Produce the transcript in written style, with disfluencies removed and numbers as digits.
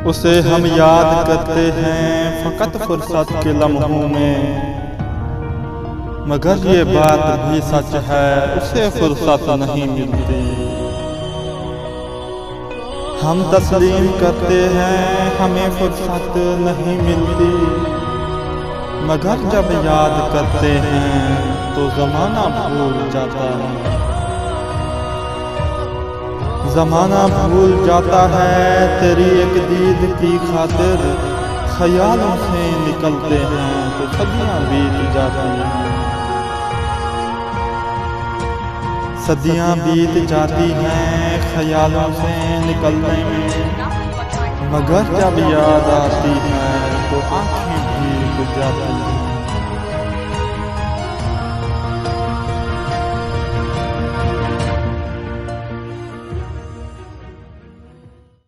उसे हम याद करते हैं फकत फुर्सत के लम्हों में, मगर ये बात भी सच है उसे फुर्सत नहीं मिलती। हम तस्लीम करते हैं हमें फुर्सत नहीं मिलती, मगर जब याद करते हैं तो ज़माना भूल जाता है। ज़माना भूल जाता है तेरी एक दीद की खातिर, ख्यालों से निकलते हैं तो सदियां बीत जाती हैं। सदियां बीत जाती हैं ख्यालों से निकलने में, मगर जब याद आती है तो आंखें भीग जाती हैं।